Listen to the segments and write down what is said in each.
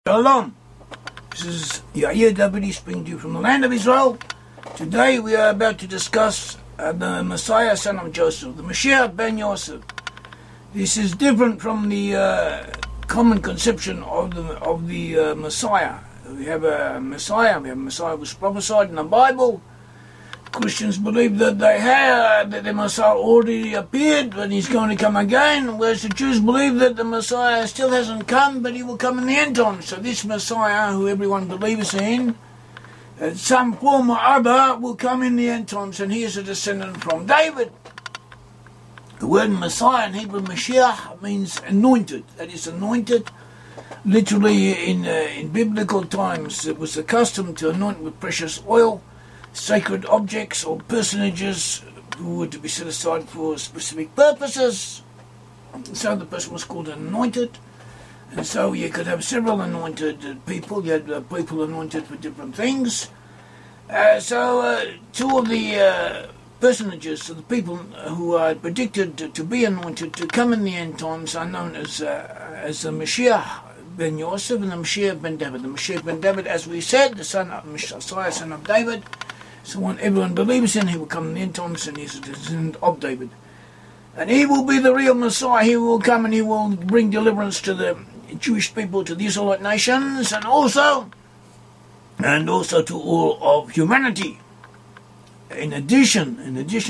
Shalom. This is Yair Davidiy speaking to you from the land of Israel. Today we are about to discuss the Messiah, son of Joseph, the Moshiach ben Yosef. This is different from the common conception of the Messiah. We have a Messiah who was prophesied in the Bible. Christians believe that that the Messiah already appeared, but he's going to come again, whereas the Jews believe that the Messiah still hasn't come, but he will come in the end time. So this Messiah, who everyone believes in, some form or other, will come in the end times, and he is a descendant from David. The word Messiah in Hebrew, Moshiach, means anointed. That is, anointed. Literally, in biblical times, it was the custom to anoint with precious oil sacred objects or personages who were to be set aside for specific purposes. So the person was called anointed. And so you could have several anointed people. You had people anointed for different things. Two of the personages, so the people who are predicted to be anointed to come in the end times, are known as the Moshiach ben Yosef and the Moshiach ben David. The Moshiach ben David, as we said, the son of Messiah, son of David, so one everyone believes in. He will come in the end times, and he's a descendant of David. And he will be the real Messiah. He will come and he will bring deliverance to the Jewish people, to the Israelite nations, and also to all of humanity. In addition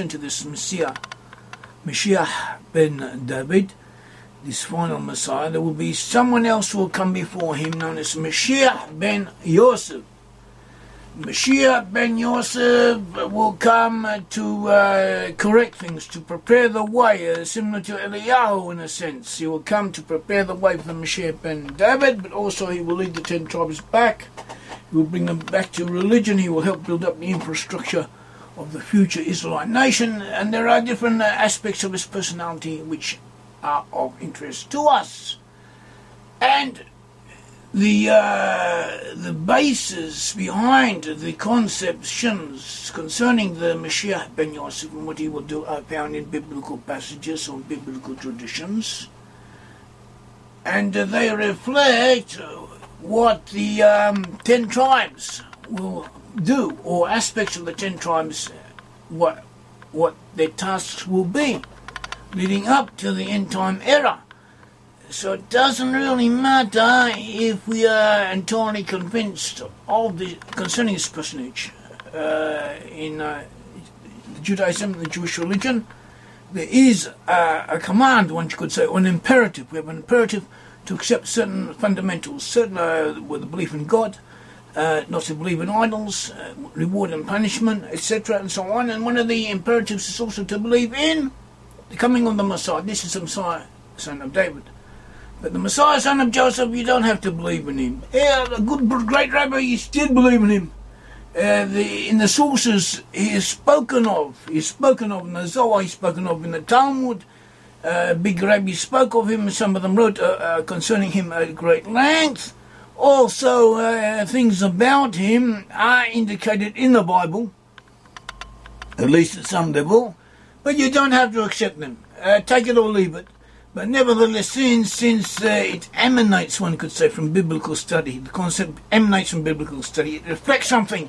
to this Messiah, Moshiach ben David, this final Messiah, there will be someone else who will come before him, known as Moshiach ben Yosef. Moshiach ben Yosef will come to correct things, to prepare the way, similar to Eliyahu in a sense. He will come to prepare the way for the Moshiach ben David, but also he will lead the 10 tribes back. He will bring them back to religion. He will help build up the infrastructure of the future Israelite nation. And there are different aspects of his personality which are of interest to us. And the basis behind the conceptions concerning the Moshiach ben Yosef and what he will do are found in biblical passages or biblical traditions, and they reflect what the 10 tribes will do, or aspects of the 10 tribes, what their tasks will be leading up to the end time era. So it doesn't really matter if we are entirely convinced of concerning this personage. In Judaism, the Jewish religion, there is a command, one could say, or an imperative. We have an imperative to accept certain fundamentals, certain with the belief in God, not to believe in idols, reward and punishment, etc., and so on. And one of the imperatives is also to believe in the coming of the Messiah. This is the Messiah, son of David. But the Messiah, son of Joseph, you don't have to believe in him. A good, great rabbi, you still believe in him. In the sources, he is spoken of. He's spoken of in the Zohar, he's spoken of in the Talmud. Big rabbi spoke of him, some of them wrote concerning him at great length. Also, things about him are indicated in the Bible, at least at some level. But you don't have to accept them. Take it or leave it. But nevertheless, since it emanates, one could say, from biblical study, the concept emanates from biblical study, it reflects something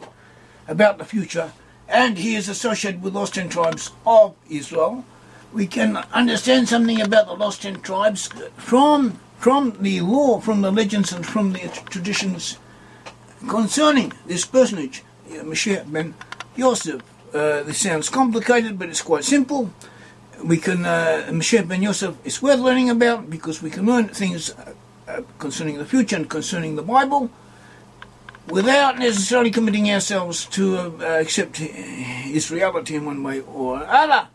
about the future, and he is associated with lost 10 tribes of Israel. We can understand something about the lost 10 tribes from the law, from the legends, and from the traditions concerning this personage, Moshiach ben Yosef. This sounds complicated, but it's quite simple. We can, Moshiach ben Yosef is worth learning about, because we can learn things concerning the future and concerning the Bible without necessarily committing ourselves to accept his reality in one way or other.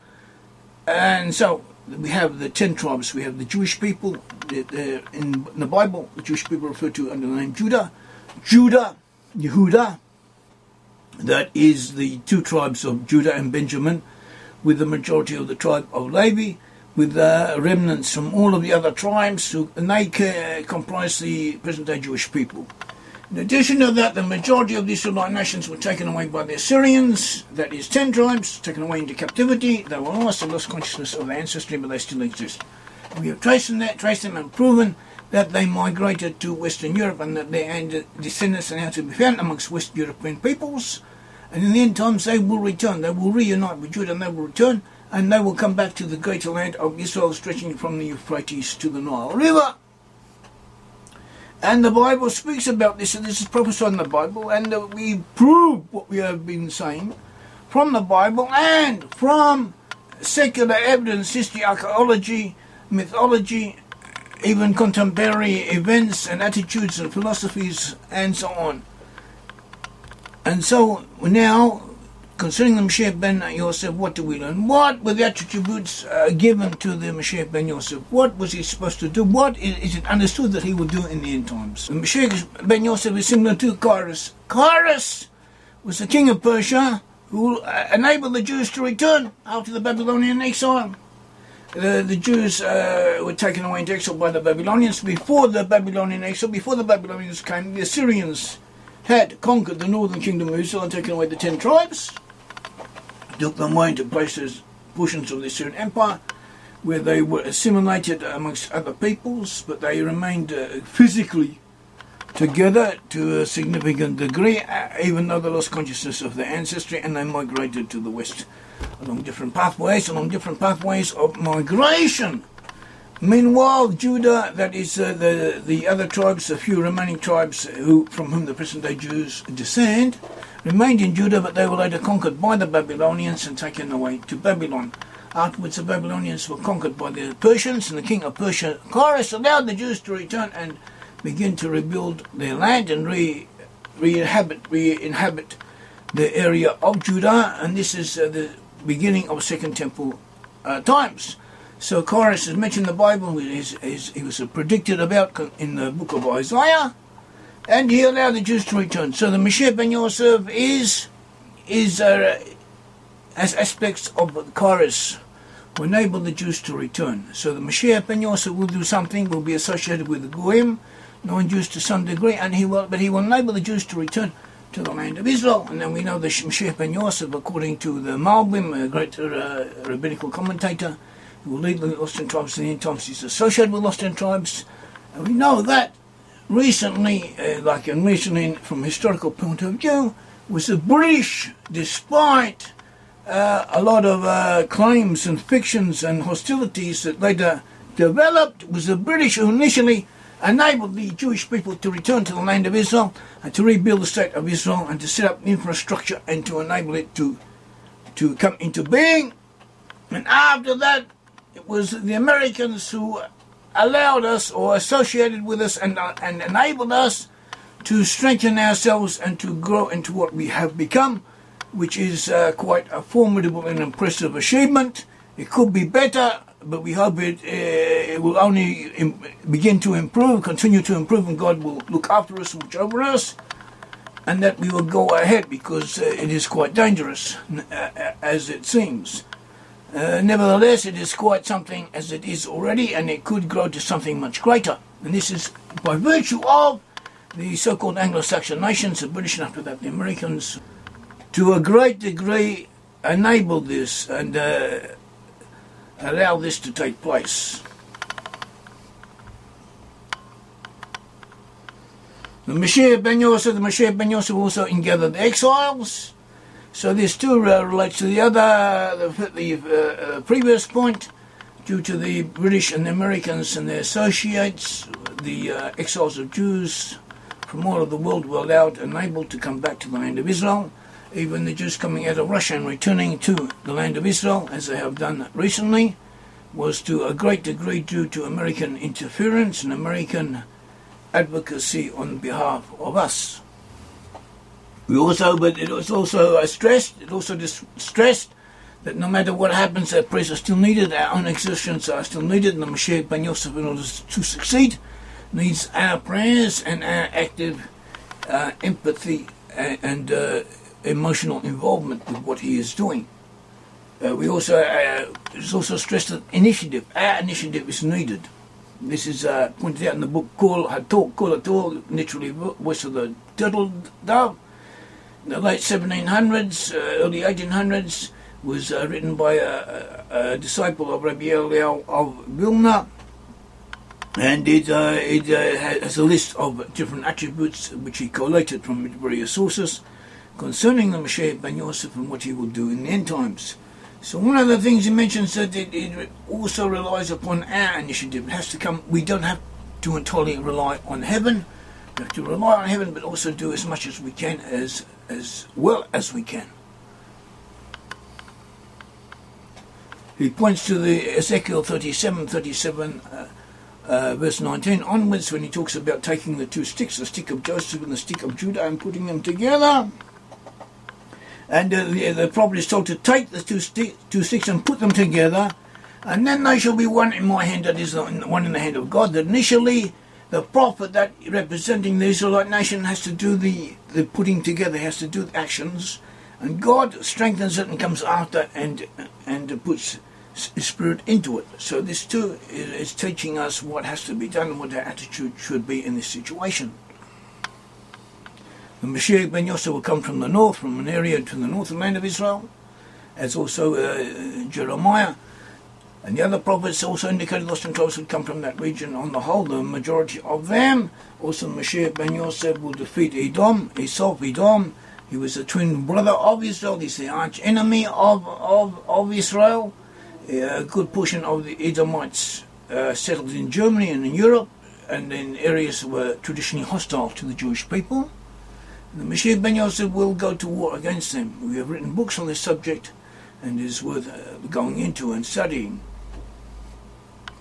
And so we have the 10 tribes. We have the Jewish people. In the Bible, the Jewish people are referred to under the name Judah. Yehuda, that is the 2 tribes of Judah and Benjamin, with the majority of the tribe of Levi, with remnants from all of the other tribes, and they comprise the present-day Jewish people. In addition to that, the majority of the Israelite nations were taken away by the Assyrians, that is 10 tribes, taken away into captivity. They were lost, lost consciousness of their ancestry, but they still exist. We have traced them and proven that they migrated to Western Europe and that their descendants are now to be found amongst West European peoples. And in the end times they will return. They will reunite with Judah and they will return, and they will come back to the greater land of Israel, stretching from the Euphrates to the Nile River. And the Bible speaks about this, and this is prophesied in the Bible, and we prove what we have been saying from the Bible and from secular evidence, history, archaeology, mythology, even contemporary events and attitudes and philosophies and so on. And so now, concerning the Moshiach ben Yosef, what do we learn? What were the attributes given to the Moshiach ben Yosef? What was he supposed to do? What is it understood that he will do in the end times? The Moshiach ben Yosef is similar to Cyrus. Cyrus was the king of Persia who enabled the Jews to return after the Babylonian exile. The Jews were taken away into exile by the Babylonians. Before the Babylonian exile, before the Babylonians came, the Assyrians had conquered the northern kingdom of Israel and taken away the 10 tribes, took them away into places, portions of the Assyrian Empire, where they were assimilated amongst other peoples, but they remained physically together to a significant degree, even though they lost consciousness of their ancestry, and they migrated to the west along different pathways of migration. Meanwhile, Judah, that is the other tribes, the few remaining tribes from whom the present-day Jews descend, remained in Judah, but they were later conquered by the Babylonians and taken away to Babylon. Afterwards, the Babylonians were conquered by the Persians, and the king of Persia, Cyrus, allowed the Jews to return and begin to rebuild their land and re-inhabit the area of Judah, and this is the beginning of Second Temple times. So Cyrus is mentioned in the Bible. He was predicted about in the book of Isaiah, and he allowed the Jews to return. So the Moshiach ben Yosef has aspects of Cyrus who enable the Jews to return. So the Moshiach ben Yosef will do something, will be associated with the Goyim, non-Jews to some degree, but he will enable the Jews to return to the land of Israel. And then we know the Moshiach ben Yosef, according to the Malbim, a great rabbinical commentator, who will lead the lost in tribes in the end times. He's associated with lost in tribes. And we know that recently, from a historical point of view, was the British, despite a lot of claims and fictions and hostilities that later developed, was the British who initially enabled the Jewish people to return to the land of Israel and to rebuild the state of Israel and to set up infrastructure and to enable it to come into being. And after that, it was the Americans who allowed us or associated with us and enabled us to strengthen ourselves and to grow into what we have become, which is quite a formidable and impressive achievement. It could be better, but we hope it will only begin to improve, continue to improve, and God will look after us and watch over us, and that we will go ahead, because it is quite dangerous, as it seems. Nevertheless, it is quite something as it is already, and it could grow to something much greater. And this is by virtue of the so-called Anglo-Saxon nations, the British and after that the Americans, to a great degree enable this and allow this to take place. The Moshiach ben Yosef also ingathered the exiles. So this too relates to the previous point, due to the British and the Americans and their associates. The exiles of Jews from all over the world were allowed and able to come back to the land of Israel. Even the Jews coming out of Russia and returning to the land of Israel, as they have done recently, was to a great degree due to American interference and American advocacy on behalf of us. But it was also stressed that no matter what happens, our prayers are still needed, our own exertions are still needed, and the Moshiach ben Yosef, in order to succeed, needs our prayers and our active empathy and emotional involvement with what he is doing. It's also stressed that our initiative is needed. This is pointed out in the book Kol HaTor, literally voice of the turtle dove. In the late 1700s, early 1800s, was written by a disciple of Rabbi Eliyahu of Vilna, And it has a list of different attributes which he collated from various sources concerning the Moshiach ben Yosef and what he will do in the end times. So one of the things he mentions that it also relies upon our initiative. It has to come. We don't have to entirely rely on heaven. We have to rely on heaven, but also do as much as we can, as well as we can. He points to the Ezekiel 37, verse 19 onwards, when he talks about taking the two sticks, the stick of Joseph and the stick of Judah, and putting them together. And the prophet is told to take the two sticks and put them together, and then they shall be one in my hand, that is one in the hand of God. That initially the prophet that representing the Israelite nation has to do the putting together, has to do the actions, and God strengthens it and comes after and puts His Spirit into it. So this too is teaching us what has to be done and what our attitude should be in this situation. The Moshiach ben Yosef will come from the north, from an area to the north of the land of Israel, as also Jeremiah. And the other prophets also indicated lost and tribes would come from that region. On the whole, the majority of them. Also, Moshiach ben Yosef will defeat Edom. He was a twin brother of Israel. He's the arch enemy of Israel. A good portion of the Edomites settled in Germany and in Europe, and in areas that were traditionally hostile to the Jewish people. The Moshiach ben Yosef will go to war against them. We have written books on this subject, and it is worth going into and studying.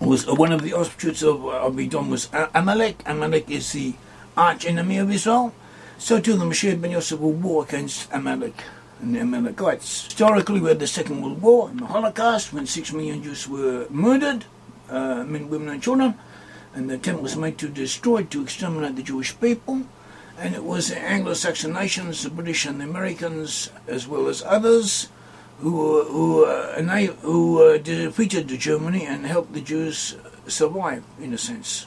One of the offshoots of Edom was Amalek. Amalek is the arch enemy of Israel. So too the Moshiach ben Yosef will war against Amalek and the Amalekites. Historically, we had the Second World War and the Holocaust, when 6 million Jews were murdered, men, women and children, and the attempt was made to destroy, to exterminate the Jewish people. And it was the Anglo-Saxon nations, the British and the Americans, as well as others, who defeated Germany and helped the Jews survive, in a sense.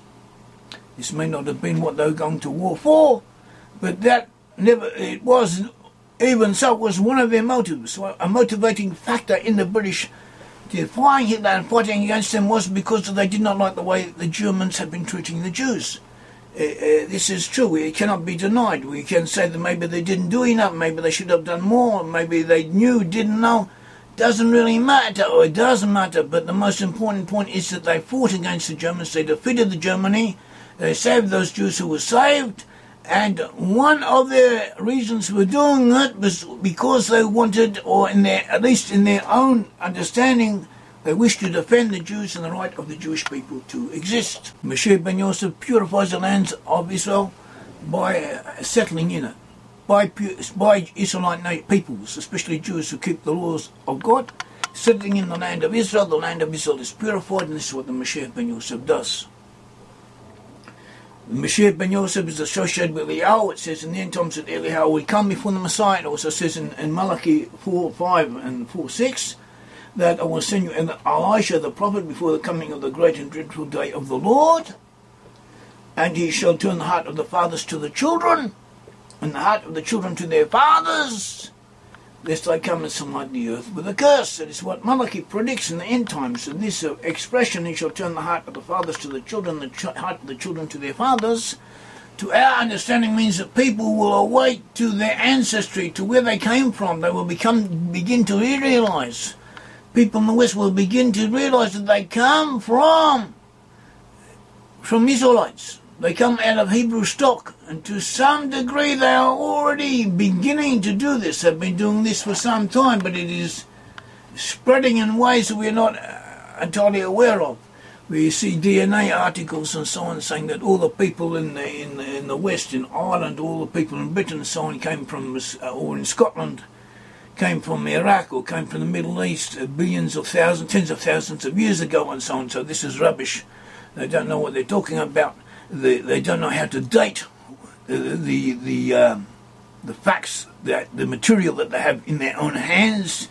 This may not have been what they were going to war for, but it was, even so, it was one of their motives. So a motivating factor in the British defying Hitler and fighting against them was because they did not like the way the Germans had been treating the Jews. This is true. It cannot be denied. We can say that maybe they didn't do enough, maybe they should have done more, maybe they knew, didn't know. Doesn't really matter, or it doesn't matter, but the most important point is that they fought against the Germans, they defeated the Germany, they saved those Jews who were saved, and one of their reasons for doing it was because they wanted, or at least in their own understanding, they wished to defend the Jews and the right of the Jewish people to exist. Moshiach ben Yosef purifies the lands of Israel by settling in it, by Israelite peoples, especially Jews who keep the laws of God, settling in the land of Israel. The land of Israel is purified, and this is what the Moshiach ben Yosef does. The Moshiach ben Yosef is associated with Yair. It says in the end times that Yair will come before the Messiah. It also says in Malachi 4:5 and 4:6 that I will send you Elisha the prophet before the coming of the great and dreadful day of the Lord, and he shall turn the heart of the fathers to the children, and the heart of the children to their fathers, lest I come and smite the earth with a curse. That is what Malachi predicts in the end times. And this expression, he shall turn the heart of the fathers to the children, the heart of the children to their fathers, to our understanding means that people will awake to their ancestry, to where they came from. They will begin to realize. People in the West will begin to realize that they come from Israelites. They come out of Hebrew stock, and to some degree they are already beginning to do this. They've been doing this for some time, but it is spreading in ways that we are not entirely aware of. We see DNA articles and so on saying that all the people in the West, in Ireland, all the people in Britain and so on came from, or in Scotland, came from Iraq or came from the Middle East billions of thousands, tens of thousands of years ago and so on. So this is rubbish. They don't know what they're talking about. They don't know how to date the facts, the material that they have in their own hands.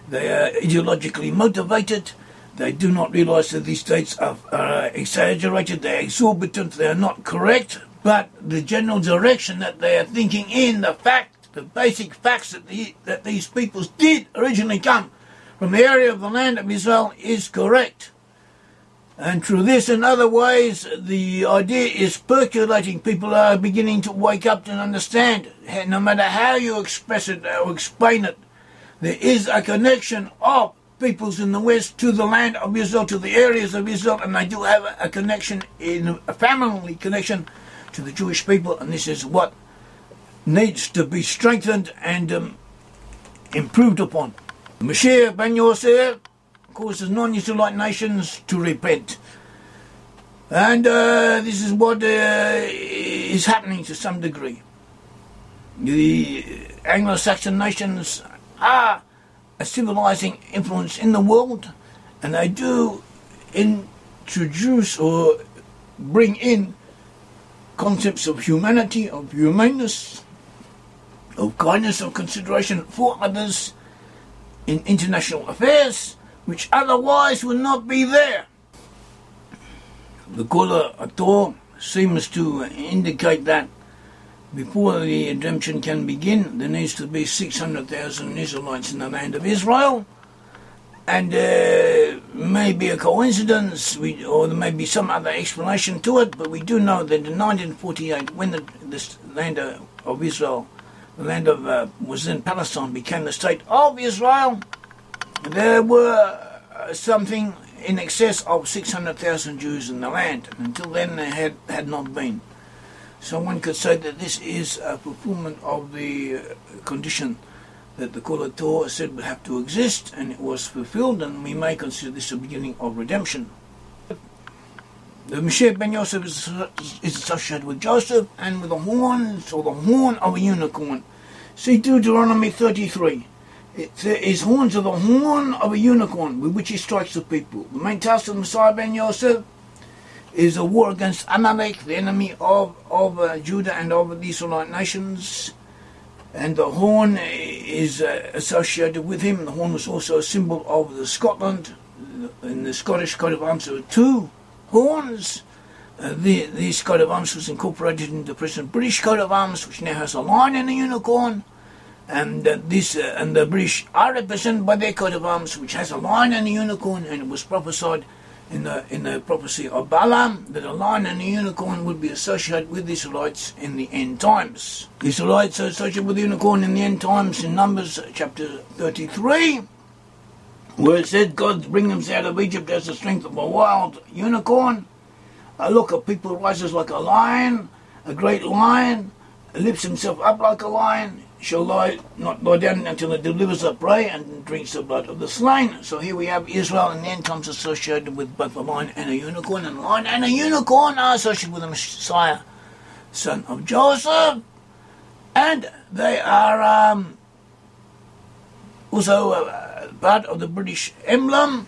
They are ideologically motivated. They do not realize that these dates are exaggerated, they are exorbitant, they are not correct, but the general direction that they are thinking in, the basic facts that these peoples did originally come from the area of the land of Israel is correct. And through this and other ways, the idea is percolating. People are beginning to wake up and understand. No matter how you express it or explain it, there is a connection of peoples in the West to the land of Israel, to the areas of Israel, and they do have a connection, in a family connection, to the Jewish people, and this is what needs to be strengthened and improved upon. Moshiach ben Yosef causes non-Israelite nations to repent. And this is what is happening to some degree. The Anglo-Saxon nations are a civilizing influence in the world, and they do introduce or bring in concepts of humanity, of humaneness, of kindness, of consideration for others in international affairs, which otherwise would not be there. The Kol Torah seems to indicate that before the redemption can begin, there needs to be 600,000 Israelites in the land of Israel, and may be a coincidence, or there may be some other explanation to it, but we do know that in 1948, when this land of Israel, the land of was then Palestine, became the state of Israel, there were something in excess of 600,000 Jews in the land. Until then, there had not been. So one could say that this is a fulfillment of the condition that the Kol Torah said would have to exist, and it was fulfilled, and we may consider this the beginning of redemption. The Moshiach ben Yosef is associated with Joseph and with the horns, or the horn of a unicorn. See Deuteronomy 33. It is horns of the horn of a unicorn with which he strikes the people. The main task of Messiah ben Yosef is a war against Amalek, the enemy of Judah and of the Israelite nations. And the horn is associated with him. The horn was also a symbol of the Scotland. In the Scottish coat of arms there were two horns. This coat of arms was incorporated into the present British coat of arms, which now has a lion and a unicorn. And the British are represented by their coat of arms, which has a lion and a unicorn, and it was prophesied in the prophecy of Balaam that a lion and a unicorn would be associated with the Israelites in the end times. The Israelites are associated with the unicorn in the end times in Numbers chapter 33, where it said, God brings them out of Egypt as the strength of a wild unicorn. A look of people rises like a lion, a great lion, lifts himself up like a lion, shall not lie down until it delivers up prey and drinks the blood of the slain. So here we have Israel in the end times associated with both a lion and a unicorn, and a lion and a unicorn are associated with the Messiah, son of Joseph, and they are also part of the British emblem.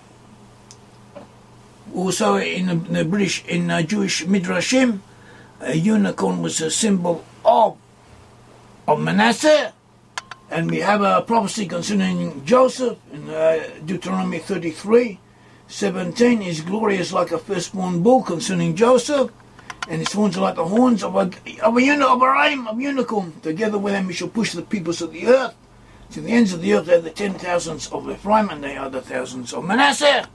Also in the British, in Jewish Midrashim, a unicorn was a symbol of Manasseh, and we have a prophecy concerning Joseph in Deuteronomy 33:17. His glory is like a firstborn bull concerning Joseph, and his horns are like the horns of a unicorn. Together with them he shall push the peoples of the earth. To the ends of the earth they are the 10,000s of Ephraim, and they are the thousands of Manasseh.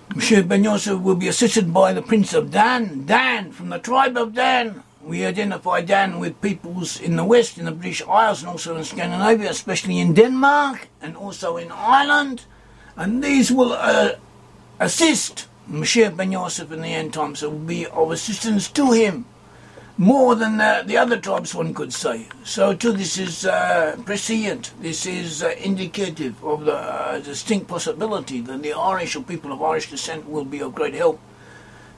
Moshiach ben Yosef will be assisted by the prince of Dan, from the tribe of Dan. We identify Dan with peoples in the West, in the British Isles, and also in Scandinavia, especially in Denmark, and also in Ireland. And these will assist Moshiach ben Yosef in the end times. It will be of assistance to him, more than the other tribes, one could say. So too, this is prescient, this is indicative of the distinct possibility that the Irish, or people of Irish descent, will be of great help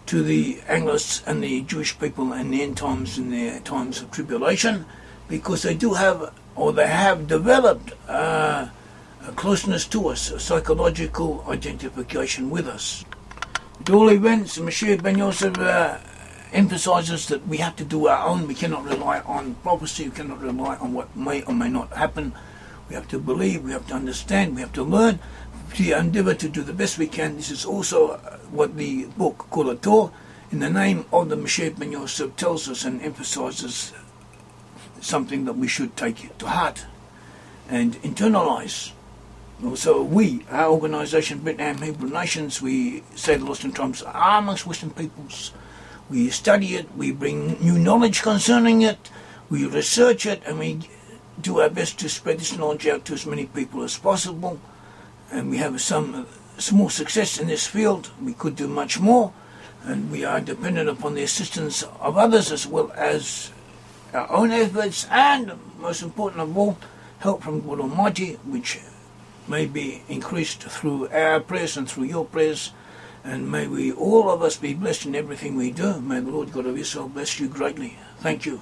to the Anglos and the Jewish people in the end times, in their times of tribulation, because they do have, or they have developed a closeness to us, a psychological identification with us. At all events, Moshiach ben Yosef emphasizes that we have to do our own. We cannot rely on prophecy, we cannot rely on what may or may not happen. We have to believe, we have to understand, we have to learn, to endeavor to do the best we can. This is also what the book Kol Torah, in the name of the Moshiach ben Yosef, tells us and emphasizes, something that we should take to heart and internalize. Also, our organisation, Brit-Am Hebrew Nations, we say the Lost in Tribes are amongst Western peoples. We study it, we bring new knowledge concerning it, we research it, and we do our best to spread this knowledge out to as many people as possible. And we have some small success in this field. We could do much more, and we are dependent upon the assistance of others as well as our own efforts, and most important of all, help from God Almighty, which may be increased through our prayers and through your prayers. And may we all of us be blessed in everything we do. May the Lord God of Israel bless you greatly. Thank you.